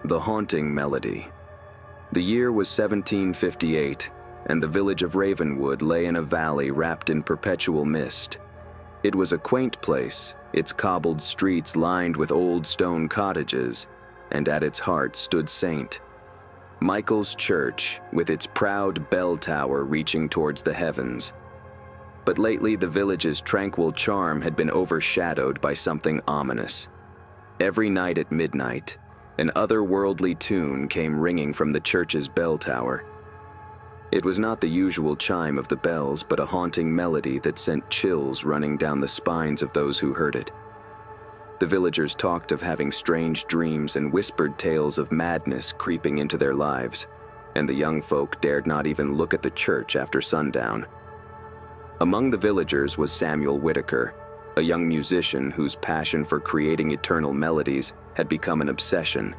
The Haunting Melody. The year was 1758, and the village of Ravenwood lay in a valley wrapped in perpetual mist. It was a quaint place, its cobbled streets lined with old stone cottages, and at its heart stood St. Michael's Church, with its proud bell tower reaching towards the heavens. But lately the village's tranquil charm had been overshadowed by something ominous. Every night at midnight, an otherworldly tune came ringing from the church's bell tower. It was not the usual chime of the bells, but a haunting melody that sent chills running down the spines of those who heard it. The villagers talked of having strange dreams and whispered tales of madness creeping into their lives, and the young folk dared not even look at the church after sundown. Among the villagers was Samuel Whitaker, a young musician whose passion for creating eternal melodies had become an obsession.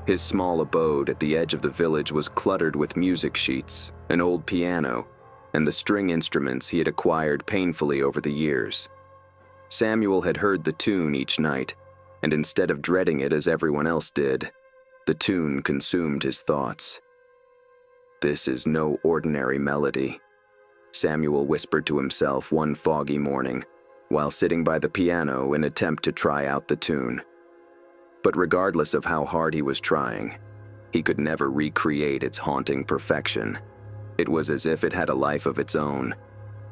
His small abode at the edge of the village was cluttered with music sheets, an old piano, and the string instruments he had acquired painfully over the years. Samuel had heard the tune each night, and instead of dreading it as everyone else did, the tune consumed his thoughts. "This is no ordinary melody," Samuel whispered to himself one foggy morning, while sitting by the piano in an attempt to try out the tune. But regardless of how hard he was trying, he could never recreate its haunting perfection. It was as if it had a life of its own.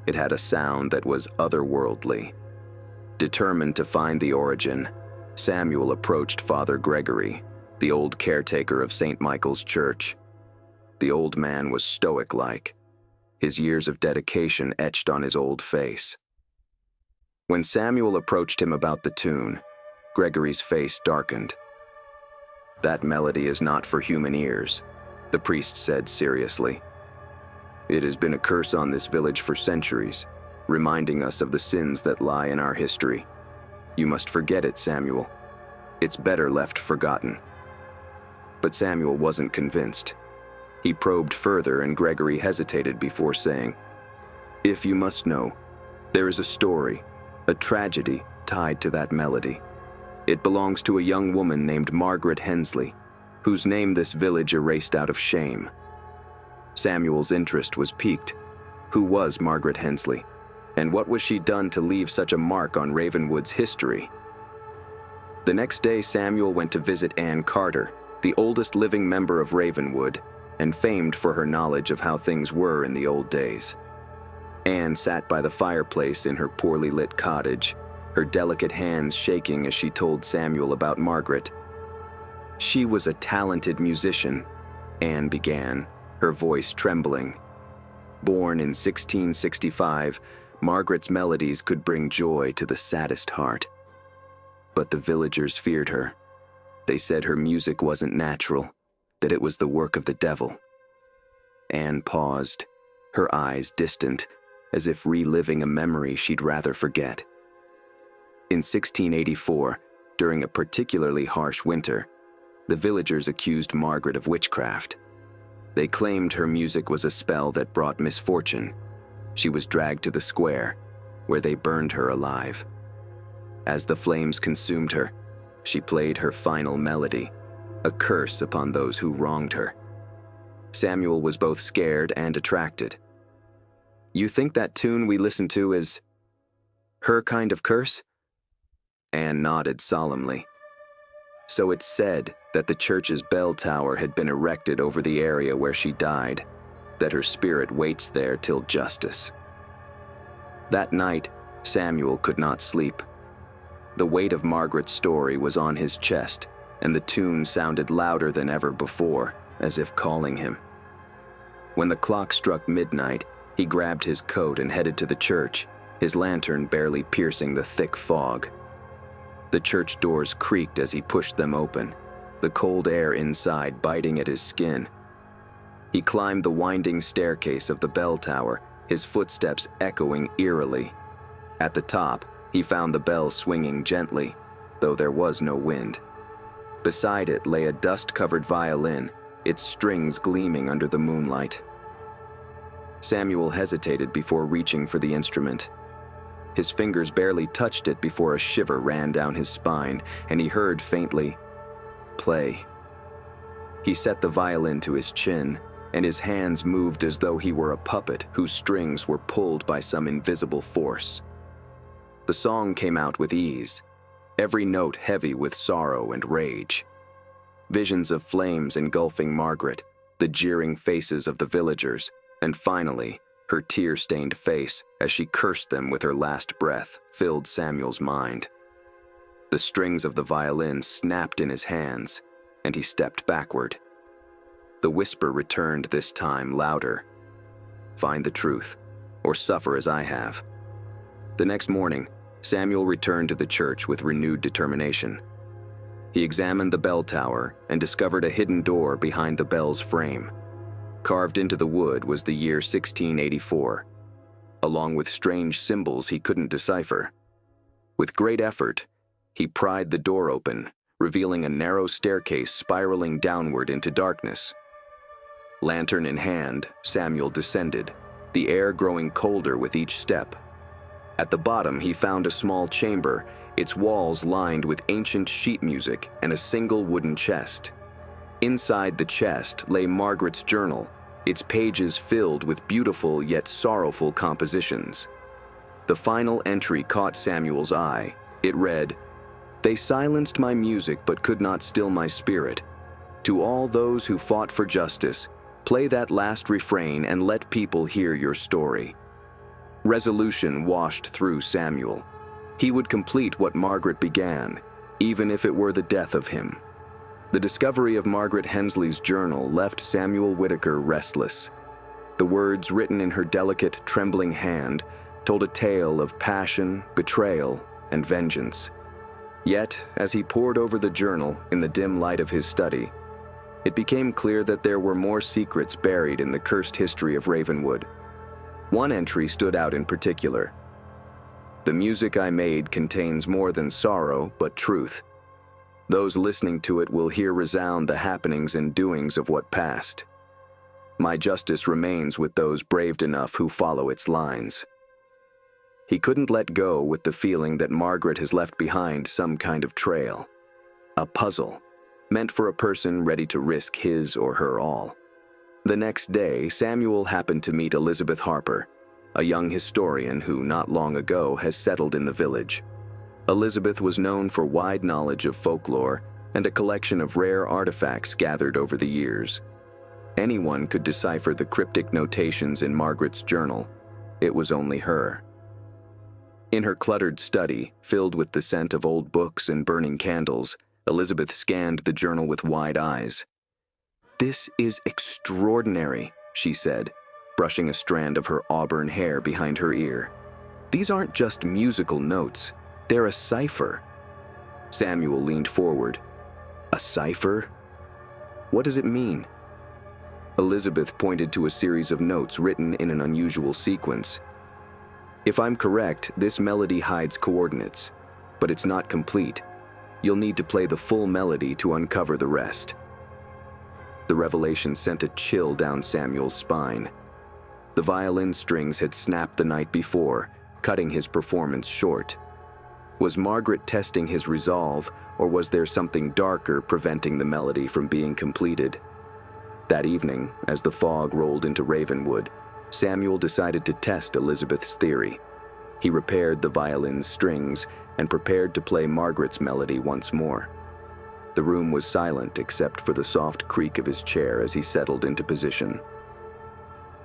It had a sound that was otherworldly. Determined to find the origin, Samuel approached Father Gregory, the old caretaker of St. Michael's Church. The old man was stoic-like, his years of dedication etched on his old face. When Samuel approached him about the tune, Gregory's face darkened. "That melody is not for human ears," the priest said seriously. "It has been a curse on this village for centuries, reminding us of the sins that lie in our history. You must forget it, Samuel. It's better left forgotten." But Samuel wasn't convinced. He probed further, and Gregory hesitated before saying, "If you must know, there is a story, a tragedy tied to that melody. It belongs to a young woman named Margaret Hensley, whose name this village erased out of shame." Samuel's interest was piqued. Who was Margaret Hensley, and what was she done to leave such a mark on Ravenwood's history? The next day, Samuel went to visit Anne Carter, the oldest living member of Ravenwood, and famed for her knowledge of how things were in the old days. Anne sat by the fireplace in her poorly lit cottage, her delicate hands shaking as she told Samuel about Margaret. "She was a talented musician," Anne began, her voice trembling. "Born in 1665, Margaret's melodies could bring joy to the saddest heart. But the villagers feared her. They said her music wasn't natural, that it was the work of the devil." Anne paused, her eyes distant, as if reliving a memory she'd rather forget. In 1684, during a particularly harsh winter, the villagers accused Margaret of witchcraft. They claimed her music was a spell that brought misfortune. She was dragged to the square, where they burned her alive. As the flames consumed her, she played her final melody, a curse upon those who wronged her. Samuel was both scared and attracted. "You think that tune we listened to is her kind of curse?" Anne nodded solemnly. "So it's said that the church's bell tower had been erected over the area where she died, that her spirit waits there till justice." That night, Samuel could not sleep. The weight of Margaret's story was on his chest, and the tune sounded louder than ever before, as if calling him. When the clock struck midnight, he grabbed his coat and headed to the church, his lantern barely piercing the thick fog. The church doors creaked as he pushed them open, the cold air inside biting at his skin. He climbed the winding staircase of the bell tower, his footsteps echoing eerily. At the top, he found the bell swinging gently, though there was no wind. Beside it lay a dust-covered violin, its strings gleaming under the moonlight. Samuel hesitated before reaching for the instrument. His fingers barely touched it before a shiver ran down his spine, and he heard faintly, "Play." He set the violin to his chin, and his hands moved as though he were a puppet whose strings were pulled by some invisible force. The song came out with ease, every note heavy with sorrow and rage. Visions of flames engulfing Margaret, the jeering faces of the villagers, and finally, her tear-stained face as she cursed them with her last breath filled Samuel's mind. The strings of the violin snapped in his hands, and he stepped backward. The whisper returned this time louder. "Find the truth, or suffer as I have." The next morning, Samuel returned to the church with renewed determination. He examined the bell tower and discovered a hidden door behind the bell's frame. Carved into the wood was the year 1684, along with strange symbols he couldn't decipher. With great effort, he pried the door open, revealing a narrow staircase spiraling downward into darkness. Lantern in hand, Samuel descended, the air growing colder with each step. At the bottom, he found a small chamber, its walls lined with ancient sheet music and a single wooden chest. Inside the chest lay Margaret's journal, its pages filled with beautiful yet sorrowful compositions. The final entry caught Samuel's eye. It read, "They silenced my music but could not still my spirit. To all those who fought for justice, play that last refrain and let people hear your story." Resolution washed through Samuel. He would complete what Margaret began, even if it were the death of him. The discovery of Margaret Hensley's journal left Samuel Whitaker restless. The words written in her delicate, trembling hand told a tale of passion, betrayal, and vengeance. Yet, as he pored over the journal in the dim light of his study, it became clear that there were more secrets buried in the cursed history of Ravenwood. One entry stood out in particular. "The music I made contains more than sorrow, but truth. Those listening to it will hear resound the happenings and doings of what passed. My justice remains with those braved enough who follow its lines." He couldn't let go with the feeling that Margaret has left behind some kind of trail. A puzzle, meant for a person ready to risk his or her all. The next day, Samuel happened to meet Elizabeth Harper, a young historian who not long ago has settled in the village. Elizabeth was known for wide knowledge of folklore and a collection of rare artifacts gathered over the years. Anyone could decipher the cryptic notations in Margaret's journal. It was only her. In her cluttered study, filled with the scent of old books and burning candles, Elizabeth scanned the journal with wide eyes. "This is extraordinary," she said, brushing a strand of her auburn hair behind her ear. "These aren't just musical notes. They're a cipher." Samuel leaned forward. "A cipher? What does it mean?" Elizabeth pointed to a series of notes written in an unusual sequence. "If I'm correct, this melody hides coordinates, but it's not complete. You'll need to play the full melody to uncover the rest." The revelation sent a chill down Samuel's spine. The violin strings had snapped the night before, cutting his performance short. Was Margaret testing his resolve, or was there something darker preventing the melody from being completed? That evening, as the fog rolled into Ravenwood, Samuel decided to test Elizabeth's theory. He repaired the violin's strings and prepared to play Margaret's melody once more. The room was silent except for the soft creak of his chair as he settled into position.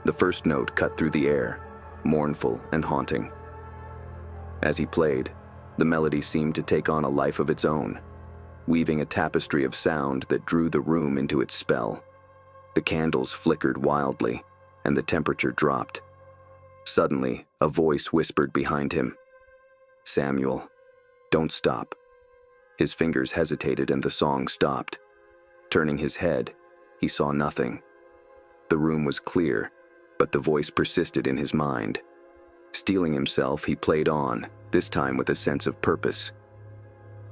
The first note cut through the air, mournful and haunting. As he played, the melody seemed to take on a life of its own, weaving a tapestry of sound that drew the room into its spell. The candles flickered wildly, and the temperature dropped. Suddenly, a voice whispered behind him, "Samuel, don't stop." His fingers hesitated and the song stopped. Turning his head, he saw nothing. The room was clear, but the voice persisted in his mind. Steeling himself, he played on, this time with a sense of purpose.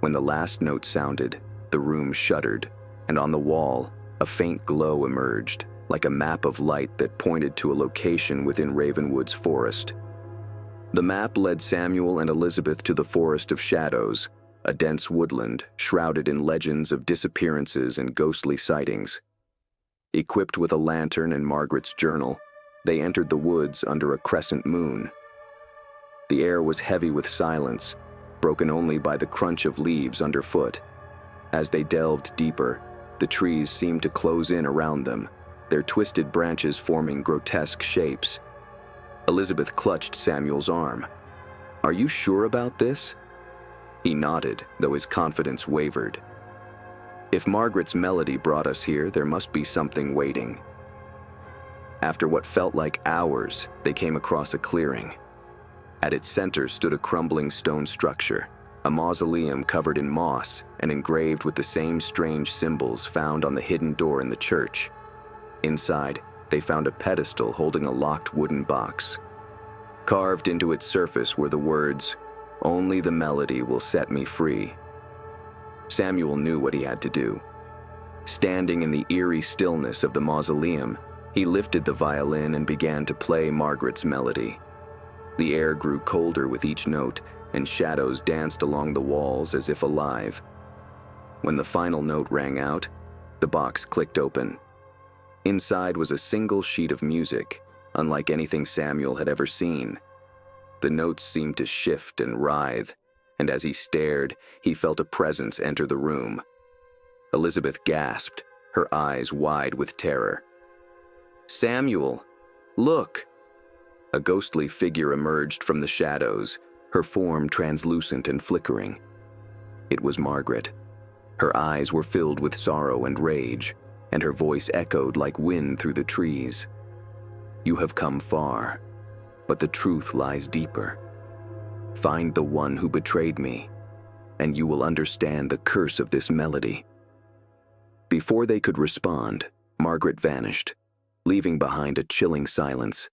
When the last note sounded, the room shuddered, and on the wall, a faint glow emerged, like a map of light that pointed to a location within Ravenwood's forest. The map led Samuel and Elizabeth to the Forest of Shadows, a dense woodland shrouded in legends of disappearances and ghostly sightings. Equipped with a lantern and Margaret's journal, they entered the woods under a crescent moon. The air was heavy with silence, broken only by the crunch of leaves underfoot. As they delved deeper, the trees seemed to close in around them, their twisted branches forming grotesque shapes. Elizabeth clutched Samuel's arm. "Are you sure about this?" He nodded, though his confidence wavered. If Margaret's melody brought us here, there must be something waiting. After what felt like hours, they came across a clearing. At its center stood a crumbling stone structure, a mausoleum covered in moss and engraved with the same strange symbols found on the hidden door in the church. Inside, they found a pedestal holding a locked wooden box. Carved into its surface were the words, "Only the melody will set me free." Samuel knew what he had to do. Standing in the eerie stillness of the mausoleum, he lifted the violin and began to play Margaret's melody. The air grew colder with each note, and shadows danced along the walls as if alive. When the final note rang out, the box clicked open. Inside was a single sheet of music, unlike anything Samuel had ever seen. The notes seemed to shift and writhe, and as he stared, he felt a presence enter the room. Elizabeth gasped, her eyes wide with terror. "Samuel, look!" A ghostly figure emerged from the shadows, her form translucent and flickering. It was Margaret. Her eyes were filled with sorrow and rage, and her voice echoed like wind through the trees. "You have come far, but the truth lies deeper. Find the one who betrayed me, and you will understand the curse of this melody." Before they could respond, Margaret vanished, leaving behind a chilling silence.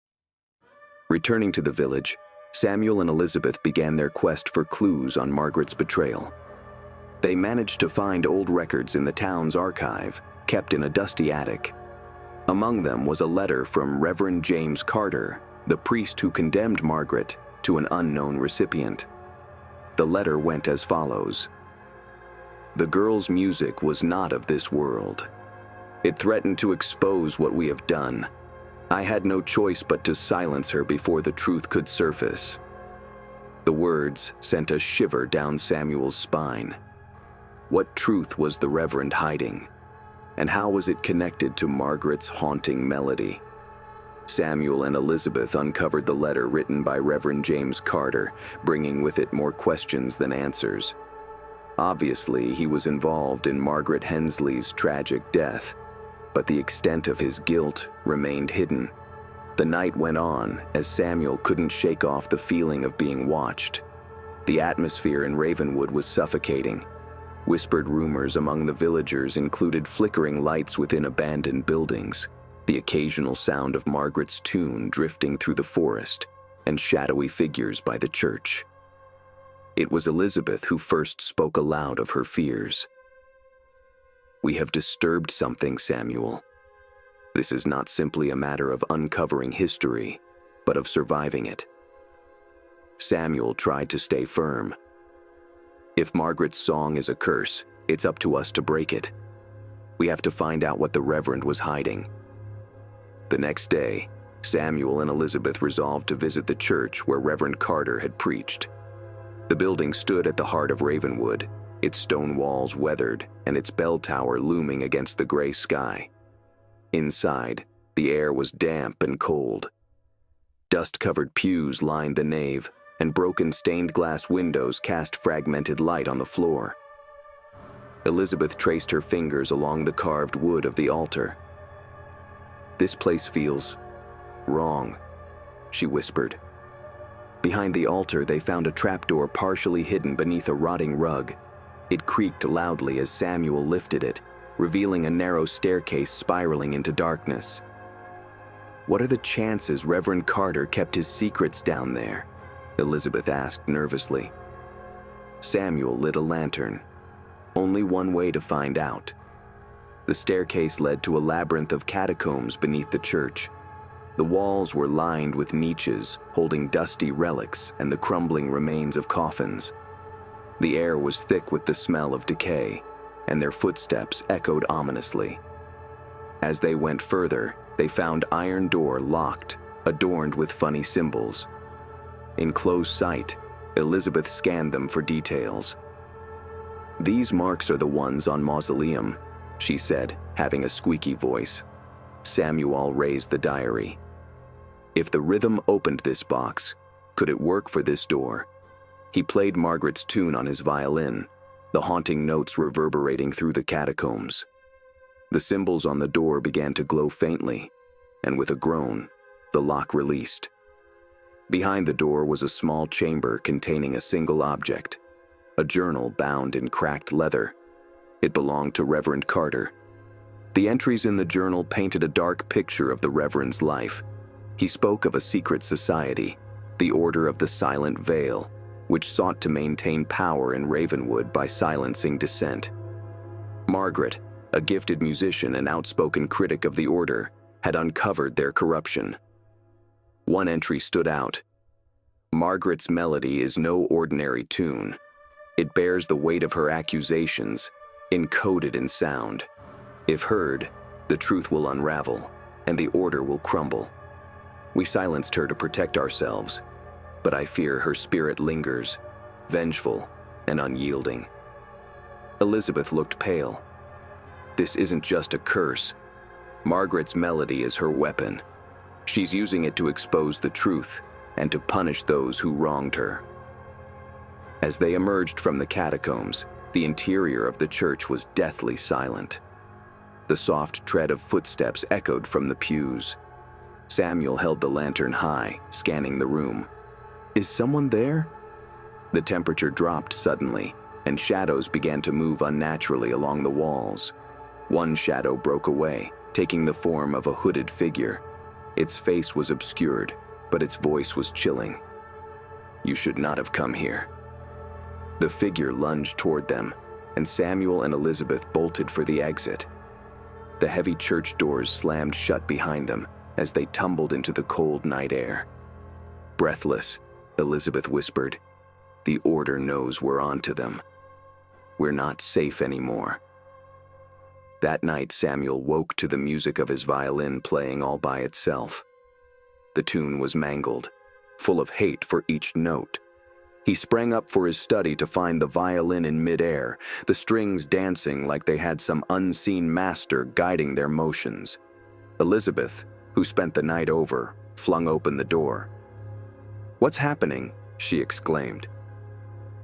Returning to the village, Samuel and Elizabeth began their quest for clues on Margaret's betrayal. They managed to find old records in the town's archive, kept in a dusty attic. Among them was a letter from Reverend James Carter, the priest who condemned Margaret, to an unknown recipient. The letter went as follows. "The girl's music was not of this world. It threatened to expose what we have done. I had no choice but to silence her before the truth could surface." The words sent a shiver down Samuel's spine. What truth was the Reverend hiding? And how was it connected to Margaret's haunting melody? Samuel and Elizabeth uncovered the letter written by Reverend James Carter, bringing with it more questions than answers. Obviously, he was involved in Margaret Hensley's tragic death, but the extent of his guilt remained hidden. The night went on as Samuel couldn't shake off the feeling of being watched. The atmosphere in Ravenwood was suffocating. Whispered rumors among the villagers included flickering lights within abandoned buildings, the occasional sound of Margaret's tune drifting through the forest, and shadowy figures by the church. It was Elizabeth who first spoke aloud of her fears. "We have disturbed something, Samuel. This is not simply a matter of uncovering history, but of surviving it." Samuel tried to stay firm. "If Margaret's song is a curse, it's up to us to break it. We have to find out what the Reverend was hiding." The next day, Samuel and Elizabeth resolved to visit the church where Reverend Carter had preached. The building stood at the heart of Ravenwood, its stone walls weathered and its bell tower looming against the gray sky. Inside, the air was damp and cold. Dust-covered pews lined the nave, and broken stained glass windows cast fragmented light on the floor. Elizabeth traced her fingers along the carved wood of the altar. "This place feels wrong," she whispered. Behind the altar, they found a trapdoor partially hidden beneath a rotting rug. It creaked loudly as Samuel lifted it, revealing a narrow staircase spiraling into darkness. "What are the chances Reverend Carter kept his secrets down there?" Elizabeth asked nervously. Samuel lit a lantern. Only one way to find out. The staircase led to a labyrinth of catacombs beneath the church. The walls were lined with niches holding dusty relics and the crumbling remains of coffins. The air was thick with the smell of decay, and their footsteps echoed ominously. As they went further, they found iron door locked, adorned with funny symbols. In close sight, Elizabeth scanned them for details. "These marks are the ones on mausoleum," she said, having a squeaky voice. Samuel raised the diary. If the rhythm opened this box, could it work for this door? He played Margaret's tune on his violin, the haunting notes reverberating through the catacombs. The symbols on the door began to glow faintly, and with a groan, the lock released. Behind the door was a small chamber containing a single object, a journal bound in cracked leather. It belonged to Reverend Carter. The entries in the journal painted a dark picture of the Reverend's life. He spoke of a secret society, the Order of the Silent Veil, which sought to maintain power in Ravenwood by silencing dissent. Margaret, a gifted musician and outspoken critic of the order, had uncovered their corruption. One entry stood out. "Margaret's melody is no ordinary tune. It bears the weight of her accusations, encoded in sound. If heard, the truth will unravel, and the order will crumble. We silenced her to protect ourselves, but I fear her spirit lingers, vengeful and unyielding." Elizabeth looked pale. "This isn't just a curse. Margaret's melody is her weapon. She's using it to expose the truth and to punish those who wronged her." As they emerged from the catacombs, the interior of the church was deathly silent. The soft tread of footsteps echoed from the pews. Samuel held the lantern high, scanning the room. "Is someone there?" The temperature dropped suddenly, and shadows began to move unnaturally along the walls. One shadow broke away, taking the form of a hooded figure. Its face was obscured, but its voice was chilling. "You should not have come here." The figure lunged toward them, and Samuel and Elizabeth bolted for the exit. The heavy church doors slammed shut behind them as they tumbled into the cold night air. Breathless, Elizabeth whispered, "The order knows we're onto them. We're not safe anymore." That night, Samuel woke to the music of his violin playing all by itself. The tune was mangled, full of hate for each note. He sprang up for his study to find the violin in midair, the strings dancing like they had some unseen master guiding their motions. Elizabeth, who spent the night over, flung open the door. "What's happening?" she exclaimed.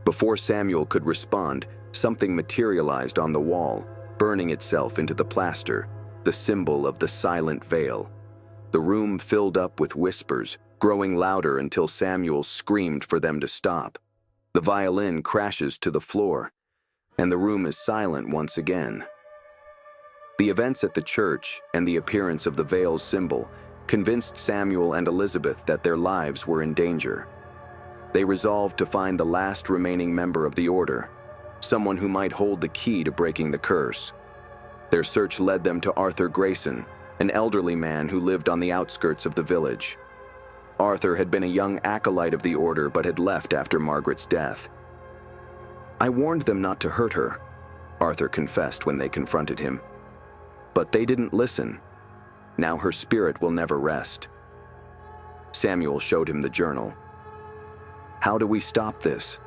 Before Samuel could respond, something materialized on the wall, burning itself into the plaster, the symbol of the silent veil. The room filled up with whispers, growing louder until Samuel screamed for them to stop. The violin crashes to the floor, and the room is silent once again. The events at the church and the appearance of the veil's symbol convinced Samuel and Elizabeth that their lives were in danger. They resolved to find the last remaining member of the order, someone who might hold the key to breaking the curse. Their search led them to Arthur Grayson, an elderly man who lived on the outskirts of the village. Arthur had been a young acolyte of the order but had left after Margaret's death. "I warned them not to hurt her," Arthur confessed when they confronted him. "But they didn't listen. Now her spirit will never rest." Samuel showed him the journal. "How do we stop this?"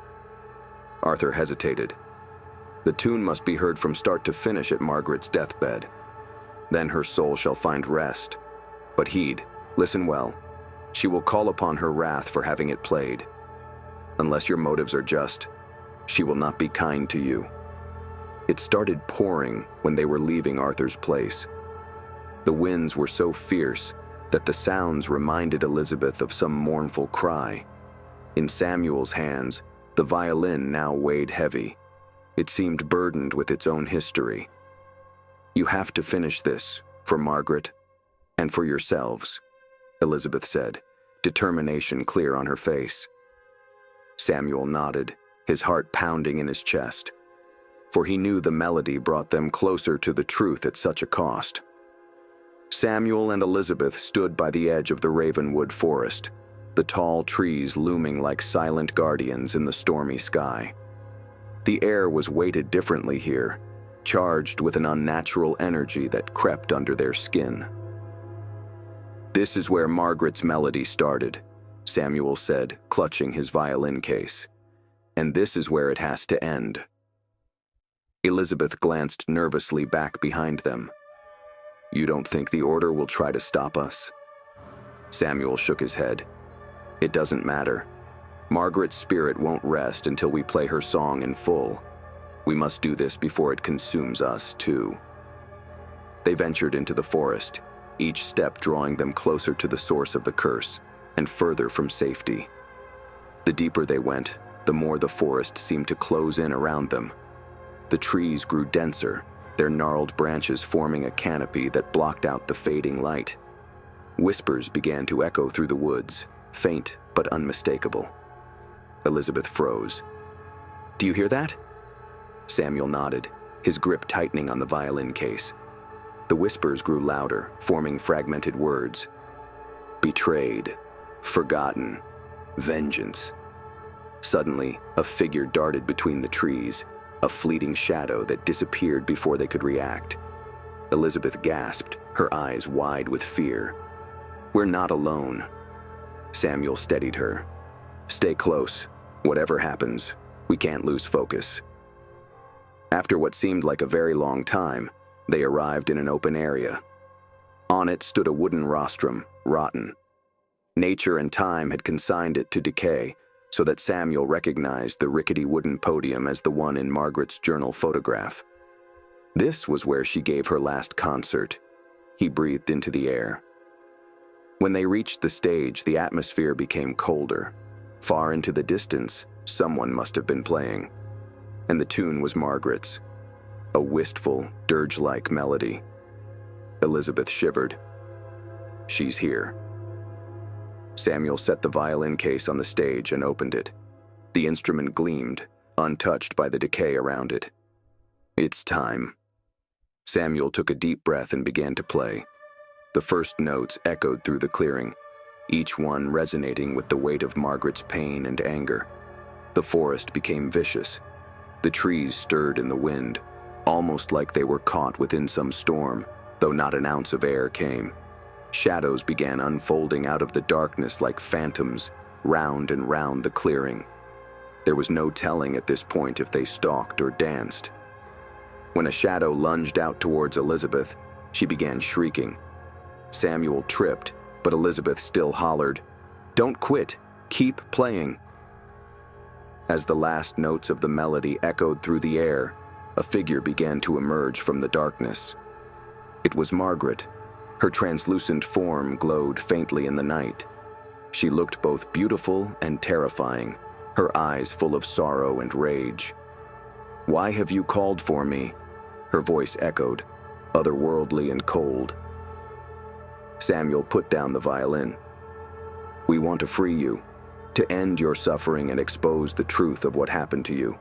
Arthur hesitated. "The tune must be heard from start to finish at Margaret's deathbed. Then her soul shall find rest. But heed, listen well. She will call upon her wrath for having it played. Unless your motives are just, she will not be kind to you." It started pouring when they were leaving Arthur's place. The winds were so fierce that the sounds reminded Elizabeth of some mournful cry. In Samuel's hands, the violin now weighed heavy. It seemed burdened with its own history. "You have to finish this, for Margaret, and for yourselves," Elizabeth said, determination clear on her face. Samuel nodded, his heart pounding in his chest, for he knew the melody brought them closer to the truth at such a cost. Samuel and Elizabeth stood by the edge of the Ravenwood forest, the tall trees looming like silent guardians in the stormy sky. The air was weighted differently here, charged with an unnatural energy that crept under their skin. "This is where Margaret's melody started," Samuel said, clutching his violin case. "And this is where it has to end." Elizabeth glanced nervously back behind them. "You don't think the Order will try to stop us?" Samuel shook his head. "It doesn't matter. Margaret's spirit won't rest until we play her song in full. We must do this before it consumes us, too." They ventured into the forest, each step drawing them closer to the source of the curse and further from safety. The deeper they went, the more the forest seemed to close in around them. The trees grew denser, their gnarled branches forming a canopy that blocked out the fading light. Whispers began to echo through the woods, faint but unmistakable. Elizabeth froze. "Do you hear that?" Samuel nodded, his grip tightening on the violin case. The whispers grew louder, forming fragmented words. "Betrayed, forgotten, vengeance." Suddenly, a figure darted between the trees, a fleeting shadow that disappeared before they could react. Elizabeth gasped, her eyes wide with fear. "We're not alone." Samuel steadied her. "Stay close. Whatever happens, we can't lose focus." After what seemed like a very long time, they arrived in an open area. On it stood a wooden rostrum, rotten. Nature and time had consigned it to decay, so that Samuel recognized the rickety wooden podium as the one in Margaret's journal photograph. This was where she gave her last concert. He breathed into the air. When they reached the stage, the atmosphere became colder. Far into the distance, someone must have been playing. And the tune was Margaret's, a wistful, dirge-like melody. Elizabeth shivered. "She's here." Samuel set the violin case on the stage and opened it. The instrument gleamed, untouched by the decay around it. "It's time." Samuel took a deep breath and began to play. The first notes echoed through the clearing, each one resonating with the weight of Margaret's pain and anger. The forest became vicious. The trees stirred in the wind, almost like they were caught within some storm, though not an ounce of air came. Shadows began unfolding out of the darkness like phantoms, round and round the clearing. There was no telling at this point if they stalked or danced. When a shadow lunged out towards Elizabeth, she began shrieking. Samuel tripped, but Elizabeth still hollered, "Don't quit, keep playing." As the last notes of the melody echoed through the air, a figure began to emerge from the darkness. It was Margaret. Her translucent form glowed faintly in the night. She looked both beautiful and terrifying, her eyes full of sorrow and rage. "Why have you called for me?" Her voice echoed, otherworldly and cold. Samuel put down the violin. "We want to free you, to end your suffering and expose the truth of what happened to you."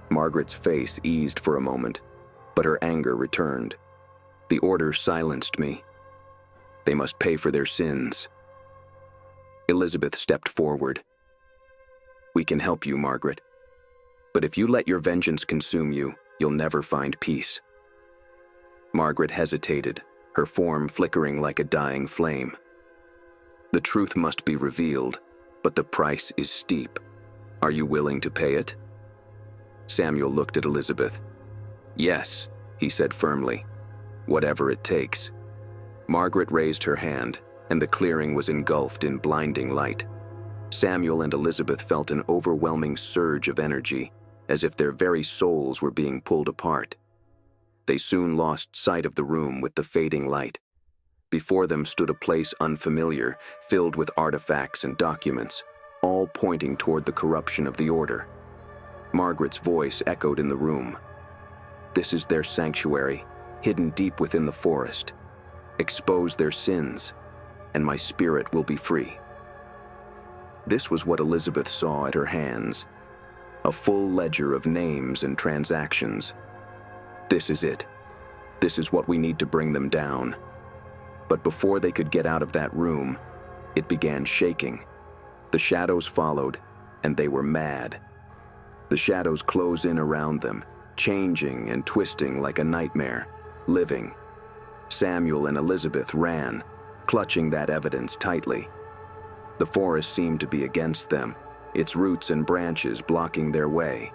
Margaret's face eased for a moment, but her anger returned. "The Order silenced me. They must pay for their sins." Elizabeth stepped forward. "We can help you, Margaret. But if you let your vengeance consume you, you'll never find peace." Margaret hesitated, her form flickering like a dying flame. "The truth must be revealed, but the price is steep. Are you willing to pay it?" Samuel looked at Elizabeth. "Yes," he said firmly. "Whatever it takes." Margaret raised her hand, and the clearing was engulfed in blinding light. Samuel and Elizabeth felt an overwhelming surge of energy, as if their very souls were being pulled apart. They soon lost sight of the room with the fading light. Before them stood a place unfamiliar, filled with artifacts and documents, all pointing toward the corruption of the Order. Margaret's voice echoed in the room. "This is their sanctuary, hidden deep within the forest. Expose their sins, and my spirit will be free." This was what Elizabeth saw at her hands, a full ledger of names and transactions. This is it. This is what we need to bring them down. But before they could get out of that room, it began shaking. The shadows followed, and they were mad. The shadows closed in around them, changing and twisting like a nightmare, living. Samuel and Elizabeth ran, clutching that evidence tightly. The forest seemed to be against them, its roots and branches blocking their way.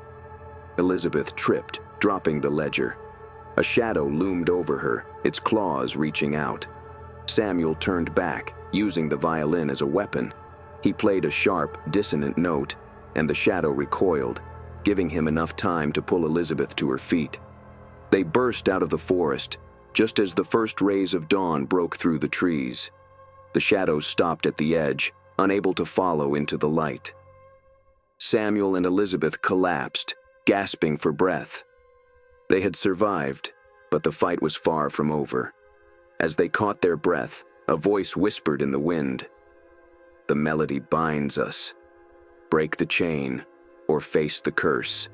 Elizabeth tripped, dropping the ledger. A shadow loomed over her, its claws reaching out. Samuel turned back, using the violin as a weapon. He played a sharp, dissonant note, and the shadow recoiled, giving him enough time to pull Elizabeth to her feet. They burst out of the forest, just as the first rays of dawn broke through the trees. The shadows stopped at the edge, unable to follow into the light. Samuel and Elizabeth collapsed, gasping for breath. They had survived, but the fight was far from over. As they caught their breath, a voice whispered in the wind, "The melody binds us. Break the chain, or face the curse."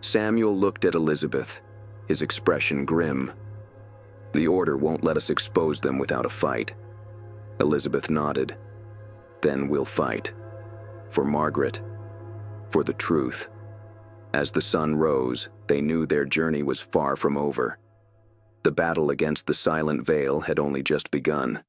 Samuel looked at Elizabeth, his expression grim. "The order won't let us expose them without a fight." Elizabeth nodded. "Then we'll fight. For Margaret. For the truth." As the sun rose, they knew their journey was far from over. The battle against the silent veil had only just begun.